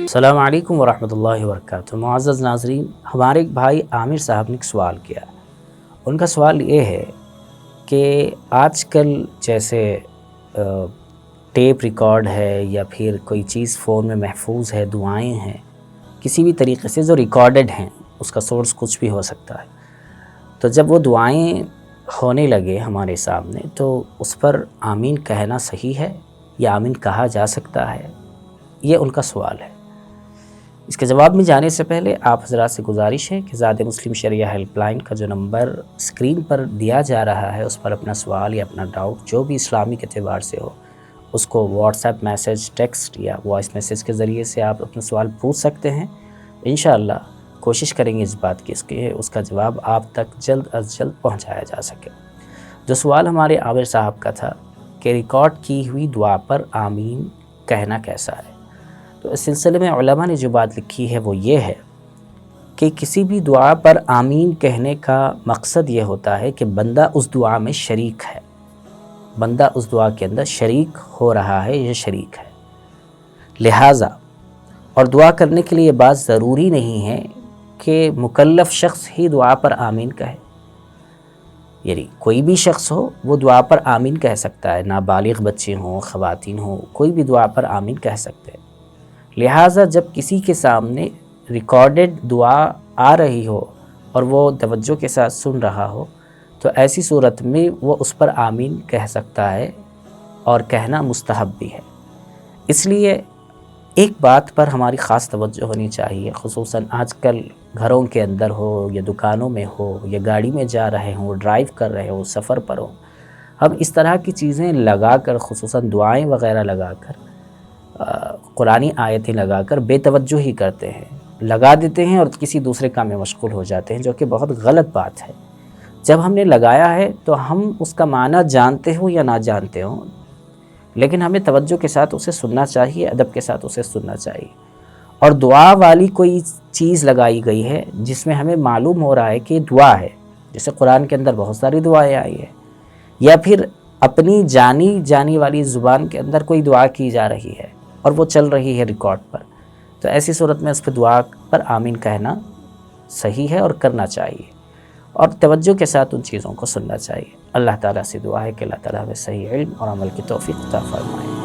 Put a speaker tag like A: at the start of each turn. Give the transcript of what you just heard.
A: السلام علیکم ورحمۃ اللہ وبرکاتہ۔ معزز ناظرین، ہمارے ایک بھائی عامر صاحب نے ایک سوال کیا۔ ان کا سوال یہ ہے کہ آج کل جیسے ٹیپ ریکارڈ ہے یا پھر کوئی چیز فون میں محفوظ ہے، دعائیں ہیں کسی بھی طریقے سے جو ریکارڈڈ ہیں، اس کا سورس کچھ بھی ہو سکتا ہے، تو جب وہ دعائیں ہونے لگے ہمارے سامنے تو اس پر آمین کہنا صحیح ہے یا آمین کہا جا سکتا ہے؟ یہ ان کا سوال ہے۔ اس کے جواب میں جانے سے پہلے آپ حضرات سے گزارش ہے کہ ذات مسلم شریعہ ہیلپ لائن کا جو نمبر اسکرین پر دیا جا رہا ہے، اس پر اپنا سوال یا اپنا ڈاؤٹ جو بھی اسلامک اعتبار سے ہو، اس کو واٹس ایپ میسج، ٹیکسٹ یا وائس میسج کے ذریعے سے آپ اپنا سوال پوچھ سکتے ہیں۔ انشاءاللہ کوشش کریں گے اس بات کی اس کا جواب آپ تک جلد از جلد پہنچایا جا سکے۔ جو سوال ہمارے عامر صاحب کا تھا کہ ریکارڈ کی ہوئی دعا پر آمین کہنا کیسا ہے، تو اس سلسلے میں علماء نے جو بات لکھی ہے وہ یہ ہے کہ کسی بھی دعا پر آمین کہنے کا مقصد یہ ہوتا ہے کہ بندہ اس دعا میں شریک ہے، بندہ اس دعا کے اندر شریک ہو رہا ہے، یہ شریک ہے۔ لہٰذا اور دعا کرنے کے لیے یہ بات ضروری نہیں ہے کہ مکلف شخص ہی دعا پر آمین کہے، یعنی کوئی بھی شخص ہو وہ دعا پر آمین کہہ سکتا ہے، نابالغ بچے ہوں، خواتین ہوں، کوئی بھی دعا پر آمین کہہ سکتے ہیں۔ لہٰذا جب کسی کے سامنے ریکارڈڈ دعا آ رہی ہو اور وہ توجہ کے ساتھ سن رہا ہو تو ایسی صورت میں وہ اس پر آمین کہہ سکتا ہے اور کہنا مستحب بھی ہے۔ اس لیے ایک بات پر ہماری خاص توجہ ہونی چاہیے، خصوصاً آج کل گھروں کے اندر ہو یا دکانوں میں ہو یا گاڑی میں جا رہے ہوں، ڈرائیو کر رہے ہوں، سفر پر ہوں، ہم اس طرح کی چیزیں لگا کر، خصوصاً دعائیں وغیرہ لگا کر، قرآنی آیتیں لگا کر بے توجہ ہی کرتے ہیں، لگا دیتے ہیں اور کسی دوسرے کام میں مشغول ہو جاتے ہیں، جو کہ بہت غلط بات ہے۔ جب ہم نے لگایا ہے تو ہم اس کا معنی جانتے ہوں یا نہ جانتے ہوں، لیکن ہمیں توجہ کے ساتھ اسے سننا چاہیے، ادب کے ساتھ اسے سننا چاہیے۔ اور دعا والی کوئی چیز لگائی گئی ہے جس میں ہمیں معلوم ہو رہا ہے کہ دعا ہے، جیسے قرآن کے اندر بہت ساری دعائیں آئی ہیں، یا پھر اپنی جانی والی زبان کے اندر کوئی دعا کی جا رہی ہے اور وہ چل رہی ہے ریکارڈ پر، تو ایسی صورت میں اس پہ دعا پر آمین کہنا صحیح ہے اور کرنا چاہیے، اور توجہ کے ساتھ ان چیزوں کو سننا چاہیے۔ اللہ تعالیٰ سے دعا ہے کہ اللہ تعالیٰ ہمیں صحیح علم اور عمل کی توفیق عطا فرمائے۔